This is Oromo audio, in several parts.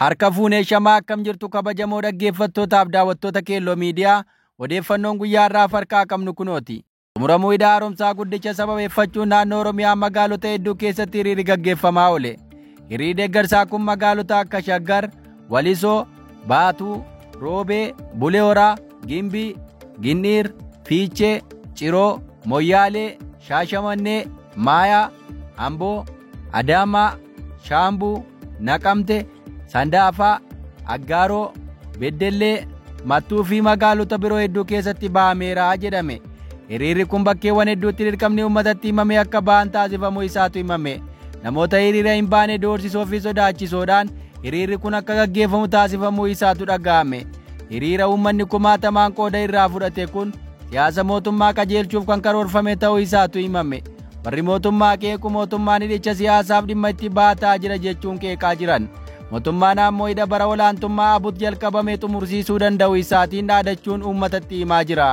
Harka fuunee shamaa akkam jirtu kabajamoo dhaggeeffattootaaf daawwattoota Kello miidiyaa odeeffannoon guyyaa irraa harkaa qabnu kunooti. Xumuramuu hidha haaromsaa guddicha sababeeffachuun naannoo Oromiyaa magaalota hedduu keessatti hiriirri gaggeeffamaa oole. Hiriirri deeggarsaa kun magaalota akka Shaggar, Walisoo, Baatuu, Roobee, Bulee Horaa, Gimbii, Ginniir, Fiichee, Ciroo, Moyyaalee, Shaashamannee, Maayaa, Amboo, Adaamaa, Shaambuu, Naqamte, Sandaafaa, Aggaaroo, Beddellee, Mattuu fi magaalota biroo hedduu keessatti ba'ameera jedhame. Hiriirri kun bakkeewwan hedduutti dirqamni uummatatti himame akka ba'an taasifamuu isaatu himame. Namoota hiriira hin baane doorsisoo fi sodaachisoodhaan hiriirri kun akka gaggeeffamu taasifamuu isaatu dhaga'ame. Hiriira uummanni kumaatamaan qooda irraa fudhate kun siyaasa mootummaa qajeelchuuf kan karoorfame ta'uu isaatu himame. Warri mootummaa qeequ mootummaan hidhicha siyaasaaf dhimma itti baataa jira jechuun qeeqaa jiran. Mootummaan ammoo hidha bara olaantummaa abut jalqabame xumursiisuu danda'u isaatiin dhaadachuun uummatatti himaa jira.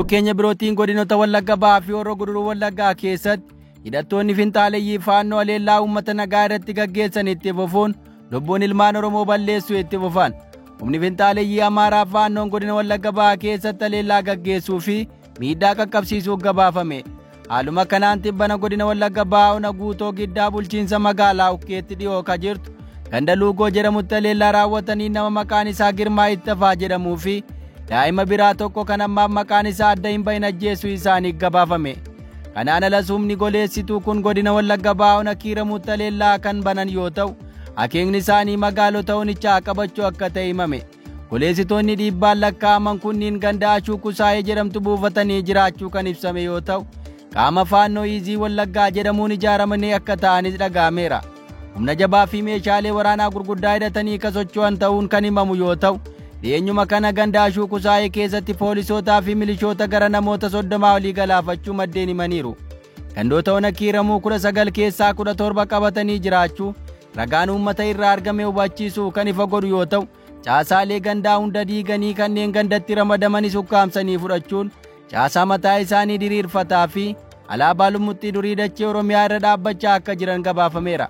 Keenya birootiin godinoota Wallagga Bahaa fi Horroo Guduruu Wallaggaa keessatti hidhattoonni finxaaleeyyii faannoo aleellaa uummata nagaa irratti gaggeessan itti fufuun lubbuun ilmaan Oromoo balleessuu itti fufan. Humni finxaaleeyyii Amhaaraa faannoon godina Wallagga Bahaa keessatti aleellaa gaggeessuu fi miidhaa qaqqabsiisuuf gabaafame. Haaluma kanaan tibbana godina Wallagga Bahaa ona guutoo giddaa bulchiinsa magaalaa Ukkeetti dhiyoo ka jirtu ganda Luugoo jedhamutti aleellaa raawwatanii nama maqaan isaa Girmaa Ittafaa jedhamuu fi daa'ima biraa tokko kan ammaaf maqaan isaa adda hin bahin ajjeesuu isaaniif gabaafame. Kanaan alas humni goleessituu kun godina Wallagga Bahaa ona Kiiramuutti aleellaa kan banan yoo ta'u akeekni isaanii magaalota onichaa qabachuu akka ta'e himame. Goleessitoonni dhiibbaan lakkaa'aman kunniin ganda Ashuu Kusaayee jedhamtu buufatanii jiraachuu kan ibsame yoo ta'u qaama faannoo Iizii Wallaggaa jedhamuun ijaaramanii akka ta'anis dhaga'ameera. Humna jabaa fi meeshaalee waraanaa gurguddaa hidhatanii ka socho'an ta'uun kan himamu yoo ta'u dhiyeenyuma kana ganda Ashuu Kusaayee keessatti poolisootaa fi milishoota gara namoota 30 olii galaafachuu maddeen himaniiru. Gandoota ona Kiiramuu 19 keessaa 17 qabatanii jiraachuu ragaan uummata irraa argame hubachiisuu kan ifa godhu yoo ta'u caasaalee gandaa hunda diiganii kanneen gandatti ramadamanis ukkaamsanii fudhachuun caasaa mataa isaanii diriirfataa fi alaabaa lumuxxii durii dachee Oromiyaa irra dhaabbachaa akka jiran gabaafameera.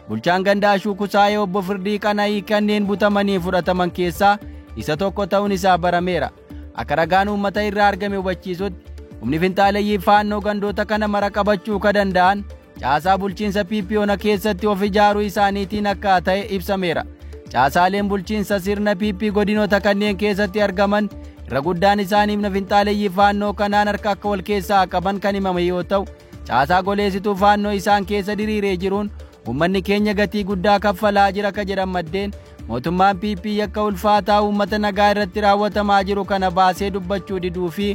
Bulchaan ganda Ashuu Kusaayee obbo Firdii Qana'ii kanneen butamanii fudhataman keessaa isa tokko ta'uun isaa barameera. Akka ragaan uummata irraa argame hubachiisutti humni finxaaleeyyii faannoo gandoota kana mara qabachuu ka danda'an caasaa bulchiinsa PP keessatti of ijaaruu isaaniitiin akka ta'e ibsameera. Caasaaleen bulchiinsa sirna PP godinoota kanneen keessatti argaman irra guddaan isaanii humna finxaaleeyyii faannoo kanaan harka akka wal keessaa qaban kan himame yoo ta'u caasaa goleessituu faannoo isaan keessa diriiree jiruun uummanni keenya gatii guddaa kaffalaa jira ka jedhan maddeen mootummaan PP akka ulfaataa uummata nagaa irratti raawwatamaa jiru kana baasee dubbachuu diduu fi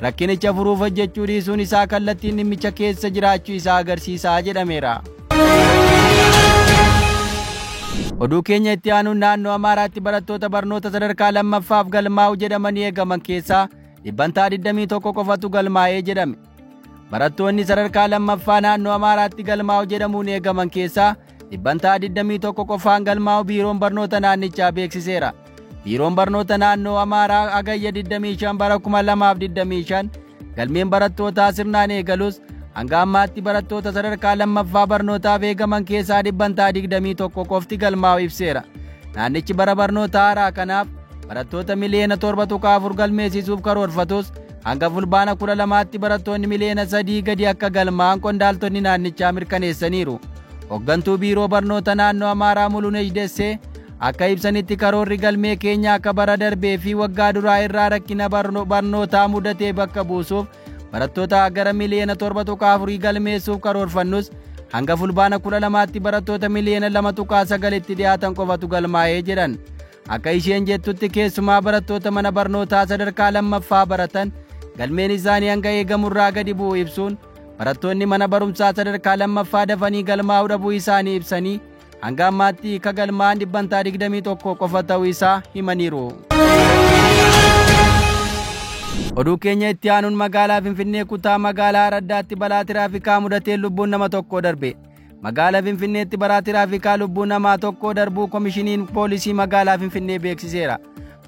rakkinicha furuuf hojjechuu dhiisuun isaa kallattiin dhimmicha keessa jiraachuu isaa agarsiisaa jedhameera. Oduu keenya itti aanuun naannoo Amhaaraatti barattoota barnoota sadarkaa lammaffaaf galmaa'u jedhamanii eegaman keessaa 21 qofatu galmaa'ee jedhame. Barattoonni sadarkaa lammaffaa naannoo Amhaaraatti galmaa'u jedhamuun eegaman keessaa 21 qofaan galmaa'u biiroon barnoota naannichaa beeksiseera. Biiroon barnoota naannoo Amhaaraa Agayya 25 bara 2025 galmeen barattootaa sirnaan eegalus hanga ammaatti barattoota sadarkaa lammaffaa barnootaaf eegaman keessaa 21 qofti galmaa'u ibseera. Naannichi bara barnoota haaraa kanaaf barattoota miliyoona 7.4 galmeessisuuf karoorfatus hanga fulbaana 12tti barattoonni miliyoona 3 gadi akka galmaa'an qondaaltonni naannichaa mirkaneessaniiru. Hoggantuu biiroo barnoota naannoo Amhaaraa Mulunesh Dessee akka ibsanitti karoorri galmee keenya akka bara darbee fi waggaa duraa irraa rakkina barnootaa mudatee bakka buusuuf barattoota gara miliyoona 7.4 galmeessuuf karoorfannus hanga fulbaana 12tti barattoota miliyoona 2.9tti dhiyaatan qofatu galmaa'ee jedhan. Akka isheen jettutti keessumaa barattoota mana barnootaa sadarkaa lammaffaa baratan galmeen isaanii hanga eegamurraa gadi bu'u ibsuun barattoonni mana barumsaa sadarkaa lammaffaa dafanii galmaa'uu dhabuu isaanii ibsanii hanga ammaatti ka galmaa'an 21 qofa ta'uu isaa himaniiru. Oduu keenya itti aanuun magaalaa Finfinnee kutaa Magaalaa Araadaatti balaa tiraafikaa mudatee lubbuun nama tokko darbe. Magaalaa Finfinneetti balaa tiraafikaa lubbuun namaa tokko darbuu komishiniin poolisii magaalaa Finfinnee beeksiseera.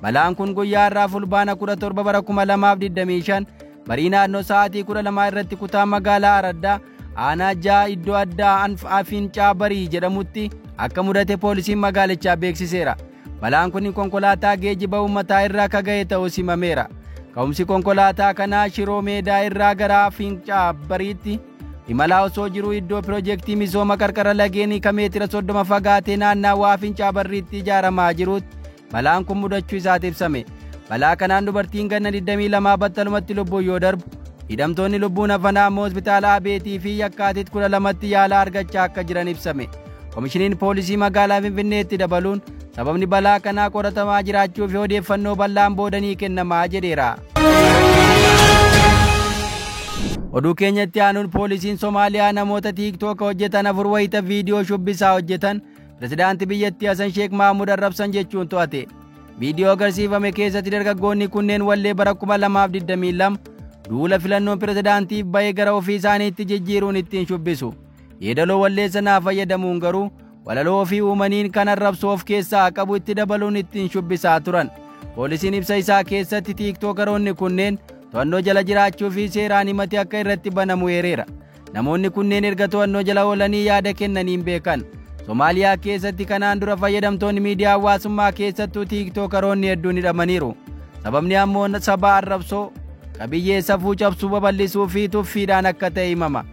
Balaan kun guyyaa irraa fulbaana 17 bara 2025 barii naannoo sa'aatii 12 irratti kutaa Magaalaa Araaddaa aanaa ja'a iddoo addaa Fincaa Barii jedhamutti akka mudate poolisiin magaalichaa beeksiseera. Balaan kun konkolaataa geejjiba uummataa irraa kaga'e ta'uu himameera. Ka'umsi konkolaataa kanaa Shiroo Meedaa irraa gara Fincaa Bariitti imalaa osoo jiruu iddoo piroojeektii misooma qarqara lageenii meetira 30 fagaatee naannawaa Fincaa Bariitti ijaaramaa jirutti balaan kun mudachuu isaati ibsame. Balaa kanaan dubartiin ganna 22 battalumatti lubbuun yoo darbu, hidhamtoonni lubbuun hafan ammoo hospitaala Abeetii fi Yakkaatiit 12tti yaala argachaa akka jiran ibsame. Komishiniin poolisii magaalaa Finfinneetti dabaluun sababni balaa kanaa qoratamaa jiraachuu fi odeeffannoo bal'aan boodanii kennamaa jedheera. Oduu keenyatti aanuun poolisiin Somaaliyaa namoota TikTok hojjetan 4 wayita viidiyoo shubbisaa hojjetan pirezidaantii biyyattii Hasan Sheek Mahamud arrabsan jechuun to'ate. Viidiyoo agarsiifame keessatti dargaggoonni kunneen wallee bara 2022 duula filannoon pirezidaantiif ba'ee gara ofii isaaniitti jijjiiruun ittiin shubbisu. Yeedaloo wallee sanaa fayyadamuun garuu walaloo ofii uumaniin kan arrabsu of keessaa qabu itti dabaluun ittiin shubbisaa turan. Poolisiin ibsa isaa keessatti tiiktokaroonni kunneen to'annoo jala jiraachuu fi seeraan himati akka irratti banamu eereera. Namoonni kunneen erga to'annoo jala oolanii yaada kennaniin beekan. Somaaliyaa keessatti kanaan dura fayyadamtoonni miidiyaa hawaasummaa keessattuu tiiktokaroonni hedduun hidhamaniiru. Sababni ammoo sabaa arrabsoo qabiyyee safuu cabsuu babal'isuu fi tuffiidhaan akka ta'e himama.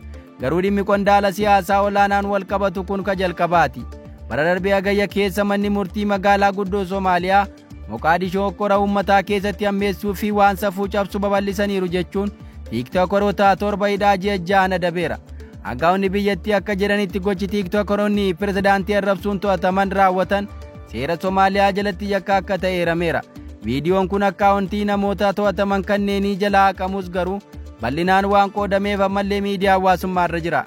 Garuu dhimmi qondaala siyaasaa olaanaan wal qabatu kun ka jalqabaati. Bara darbee hagayya keessa manni murtii magaalaa guddoo Somaaliyaa Moqaadishoo qora uummataa keessatti hammeessuu fi waan safuu cabsuu babal'isaniiru jechuun tiiktokaroota 7 hidhaa ji'a ja'an adabeera. Aangaa'onni biyyattii akka jedhanitti gochi tiiktokoroonni pirezidaantii arrabsuun to'ataman raawwatan seera Somaaliyaa jalatti yakka akka ta'e eerameera. Viidiyoon kun akkaawuntii namoota to'ataman kanneenii jalaa haqamus garuu bal'inaan waan qoodameef ammallee miidiyaa hawaasummaarra jira.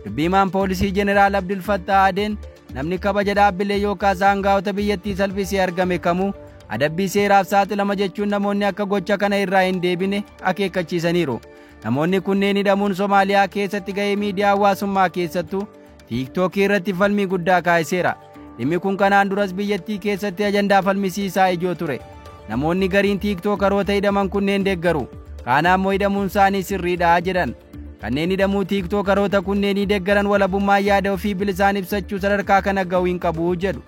Dubbiimaan poolisii Jeneraal Abdul Fattah Adeen namni kabaja dhaabbilee yookaas aangaa'ota biyyattii salphisee argame kamuu adabbii seeraaf saaxilama jechuun namoonni akka gocha kana irraa hin deebine akeekkachiisaniiru. Namoonni kunneen hidhamuun Somaaliyaa keessatti ga'ee miidiyaa hawaasummaa keessattuu tiiktookii irratti falmii guddaa kaa'iseera. Dhimmi kun kanaan duras biyyattii keessatti ajandaa falmisiisaa ijoo ture. Namoonni gariin tiiktookaroota hidhaman kunneen deeggaru. Kaan ammoo hidhamuun isaanii sirriidha jedhan. Kanneen hidhamuu tiiktookaroota kunneenii deeggaran walabummaa yaada ofii bilisaan ibsachuu sadarkaa kana ga'uu hin qabu jedhu.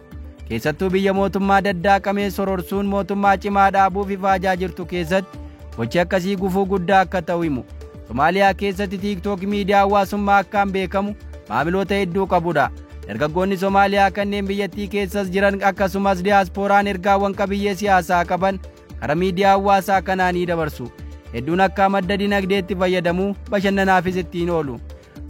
Keessattuu biyya mootummaa daddaaqamee sororsuun mootummaa cimaa dhaabuuf ifaajaa jirtu keessatti gochi akkasii gufuu guddaa akka ta'u himu. Somaaliyaa keessatti tiiktook miidiyaa hawaasummaa akkaan beekamu maamiloota hedduu qabudha. Dargaggoonni Somaaliyaa kanneen biyyattii keessas jiran akkasumas diyaaspooraan ergaawwan qabiyyee siyaasaa qaban karaa miidiyaa hawaasaa kanaanii dabarsu. Hedduun akka madda dinagdeetti fayyadamuu bashannanaafis ittiin oolu.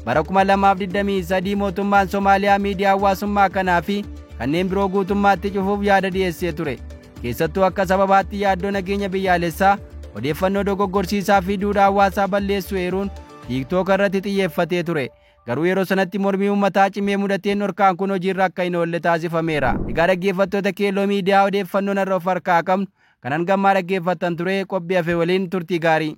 Bara 2023 mootummaan Somaaliyaa miidiyaa hawaasummaa kanaa fi kanneen biroo guutummaatti cufuuf yaada dhiyeessee ture. Keessattuu akka sababaatti yaaddoo nageenya biyyaalessaa odeeffannoo dogoggorsiisaa fi duudhaa hawaasaa balleessuu eeruun tiiktook irratti xiyyeeffatee ture. Garuu yeroo sanatti mormii uummataa cimee mudateen dhorkaan kun hojiirra akka hin oolle taasifameera. Egaa dhaggeeffattoota Keelloo miidiyaa odeeffannoo narra of harkaa qabnu kanan gammaa dhaggeeffattan ture qophii hafe waliin turtii gaarii.